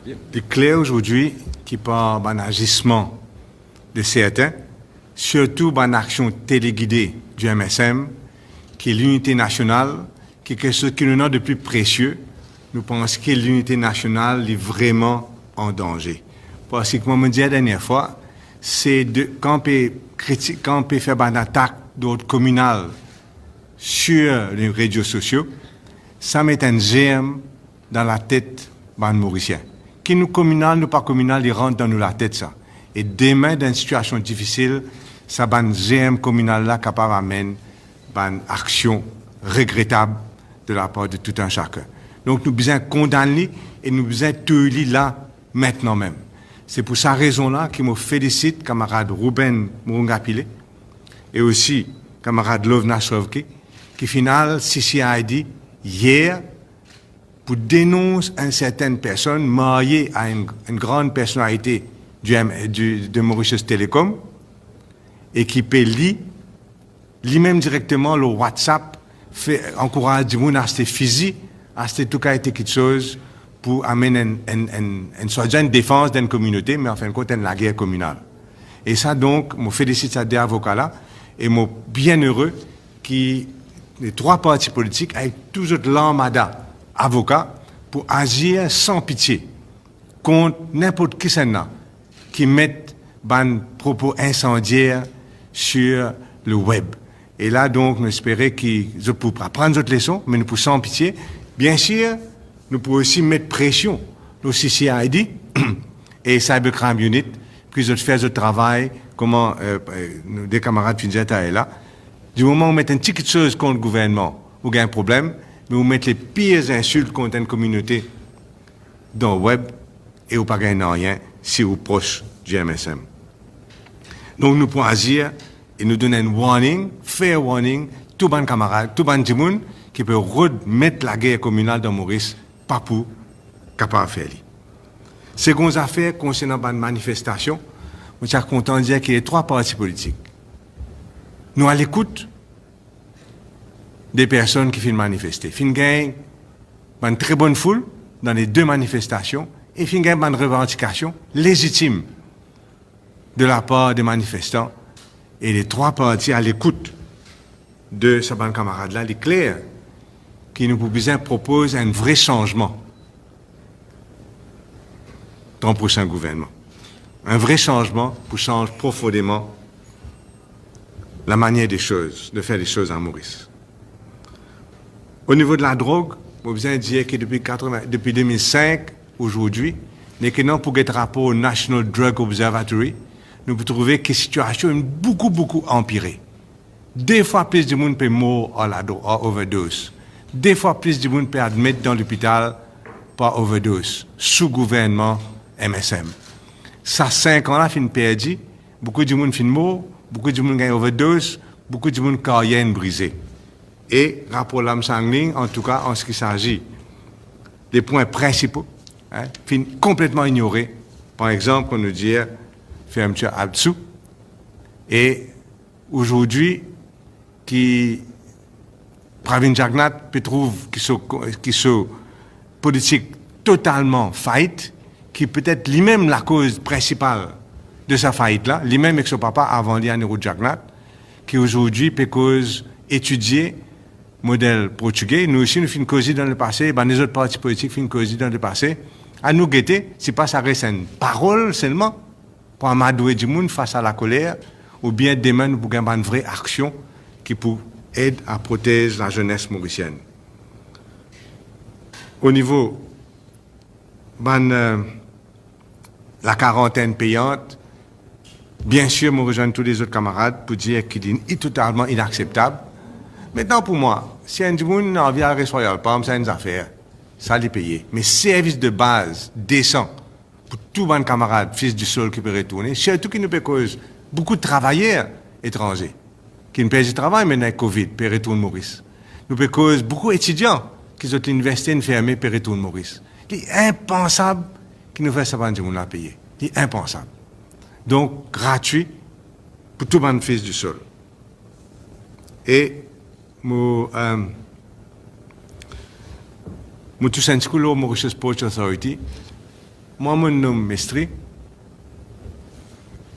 Il est clair aujourd'hui qu'il par un agissement de certains, surtout par une action téléguidée du MSM, qui est l'unité nationale, qui est quelque chose qui nous a de plus précieux. Nous pensons que l'unité nationale est vraiment en danger. Parce que, comme on me dit la dernière fois, c'est quand on peut faire une attaque d'autres communales sur les réseaux sociaux, ça met un germe dans la tête des Mauriciens. Qui nous communal, nous pas communal, ils rentrent dans nous la tête ça. Et demain, dans une situation difficile, ça va un germe communal là capable d'amener une action regrettable de la part de tout un chacun. Donc nous besoin condamner et nous besoin tuer là maintenant même. C'est pour cette raison-là que je félicite camarade Ruben Murungapile et aussi camarade Lovna Srovki, qui final CCID hier pour dénoncer une certaine personne mariée à une grande personnalité de Mauritius Telecom et qui peut lui-même directement le WhatsApp fait encourager du monde à acheter physique, à acheter tout cas été quelque chose pour amener une défense d'une communauté, mais en fin de compte, la guerre communale. Et ça, donc, je félicite ces deux avocats-là, et je suis bien heureux que les trois partis politiques aient toujours l'armada avocats pour agir sans pitié contre n'importe qui qui met des propos incendiaires sur le web. Et là, donc, nous espérons qu'ils pourront apprendre notre leçon, mais nous pouvons sans pitié. Bien sûr, nous pouvons aussi mettre pression au CCID et Cybercrime Unit, puis ils faire ce travail, comment nos deux camarades Finjata est là. Du moment où on met une petite chose contre le gouvernement, où il y a un problème, mais on met les pires insultes contre une communauté dans le web et on ne pas gagner rien si on est proche du MSM. Donc nous pouvons agir et nous donner un warning, fair warning, tout bon camarade, tout bon monde qui peut remettre la guerre communale dans Maurice, pas pour capable de faire. Seconde affaire concernant la manifestation, je suis content de dire qu'il y a trois partis politiques. Nous à l'écoute des personnes qui viennent manifester. Fin gagne une très bonne foule dans les deux manifestations et fin gagne une revendication légitime de la part des manifestants et les trois partis à l'écoute de ce bon camarade-là, il est clair qui nous propose un vrai changement dans le prochain gouvernement. Un vrai changement pour changer profondément la manière des choses, de faire les choses en Maurice. Au niveau de la drogue, je besoin dire que depuis 2005, aujourd'hui, nous avons pour le rapport au National Drug Observatory, nous pouvons trouver que la situation est beaucoup empirée. Deux fois plus de monde peut mourir à overdose. Deux fois plus de monde peut admettre dans l'hôpital par overdose, sous gouvernement MSM. Ça, 5 ans là, fin perdu, beaucoup de monde fin mort, beaucoup de monde gagne overdose, beaucoup de monde carrière brisée. Et rapport Lam Sangling, en tout cas en ce qui s'agit des points principaux, fin complètement ignorés. Par exemple, on nous dit fermeture Abtsou. Et aujourd'hui, qui Pravin Jagnat peut trouver qui sont politiques totalement faillites, qui peut-être lui-même la cause principale de sa faillite-là, lui-même avec son papa avant Lianero Jagnat, qui aujourd'hui peut cause étudier modèle portugais. Nous aussi, nous faisons causer dans le passé, les autres partis politiques font causer dans le passé. À nous guetter, c'est pas ça reste une parole seulement pour amadouer du monde face à la colère, ou bien demain, nous pouvons avoir une vraie action qui peut aider à protéger la jeunesse mauricienne. Au niveau de la quarantaine payante, bien sûr, je rejoins tous les autres camarades pour dire qu'il est totalement inacceptable. Maintenant, pour moi, si un monde a envie à Royal Palm, c'est une affaire, ça les payer. Mais service de base décent pour tous les camarades, fils du sol qui peut retourner, surtout qui nous peut cause beaucoup de travailleurs étrangers qui ne payent du travail maintenant avec Covid, peut retourner Maurice. Nous peut cause beaucoup d'étudiants qui ont l'université fermée, peut retourner Maurice. C'est impensable qu'ils nous fassent ça du monde à payer. C'est impensable. Donc, gratuit pour tout le monde fils du sol. Et moi, tout Mauritius Port Authority, moi, mon nom Mestri,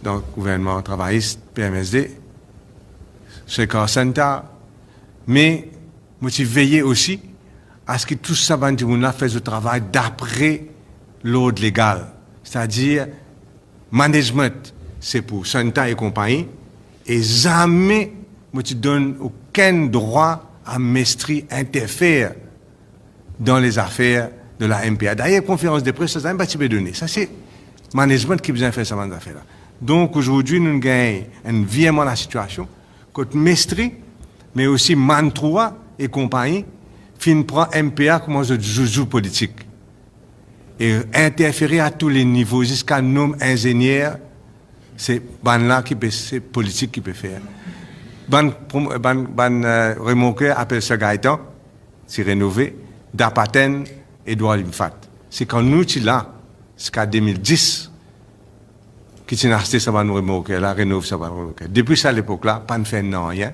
donc gouvernement travailliste, PMSD, secteur sanitaire, mais moi, je veillé aussi à ce que tout ça, fasse le travail d'après l'ordre légal. C'est-à-dire, management, c'est pour sanitaire et compagnie, et jamais, moi, tu donnes aucun droit à Mestri interfère dans les affaires de la MPA. D'ailleurs, conférence de presse, ça n'a pas été donné. Ça, c'est management qui a besoin de faire ces affaires-là. Donc, aujourd'hui, nous gagnons un virement la situation. Côté Mestri, mais aussi Mantroua et compagnie, fin prend MPA comme un joujou politique. Et interférer à tous les niveaux, jusqu'à nom ingénieur, c'est là qui peut, c'est politique qui peut faire. Remorqueur appelle ça Gaëtan, c'est rénové, Dapaten, Edouard Limfat. C'est quand nous sommes là, jusqu'à 2010, qui s'est acheté ça va nous remorquer, là, rénove ça va nous remorquer. Depuis ça, à l'époque-là, pas de fait non, rien.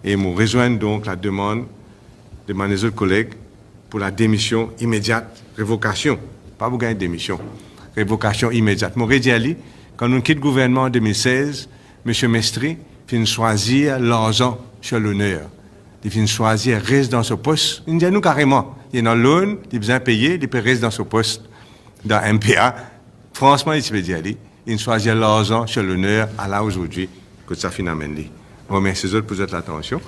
Et nous rejoignons donc la demande de mes autres collègues pour la démission immédiate, révocation. Pas vous gagner démission, révocation immédiate. Mon dit, quand nous quittons le gouvernement en 2016, M. Mestri vient choisir l'argent sur l'honneur. Il vient choisir, reste dans ce poste. Il dit nous carrément, il est dans l'aune, il a besoin de payer, il peut rester dans ce poste, dans MPA. Franchement, il peut dire, il choisit l'argent sur l'honneur à là aujourd'hui, que ça finalement dit. Je remercie les autres pour votre attention.